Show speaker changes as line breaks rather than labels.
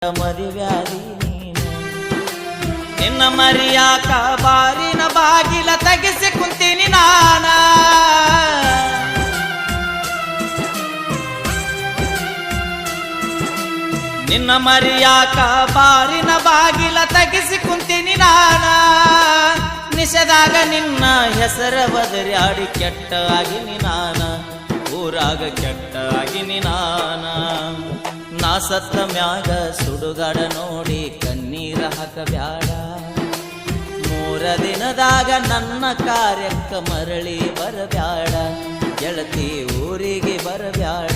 ಮರಿವ್ಯಾದಿ ನೀನು ನಿನ್ನ ಮರಿಯಾಕ ಬಾರಿನ ಬಾಗಿಲ ತೆಗೆಸಿ ಕುಂತೀನಿ ನಾನ ನಿನ್ನ ಮರಿಯಾಕ ಬಾರಿನ ಬಾಗಿಲ ತೆಗೆಸಿ ಕುಂತೀನಿ ನಾನ ನಿಷೇಧಾಗ ನಿನ್ನ ಹೆಸರ ಬದರ್ಯಾಡಿ ಕೆಟ್ಟ ಆಗಿನಿ ನಾನ ಊರಾಗ ಕೆಟ್ಟ ಆಗಿನಿ ನಾನ ನಾ ಸತ್ತ ಮ್ಯಾಗ ಸುಡುಗಾಡ ನೋಡಿ ಕಣ್ಣೀರ ಹಾಕಬ್ಯಾಡ 3 ದಿನದಾಗ ನನ್ನ ಕಾರ್ಯಕ್ಕ ಮರಳಿ ಬರಬ್ಯಾಡ ಗೆಳತಿ ಊರಿಗೆ ಬರಬ್ಯಾಡ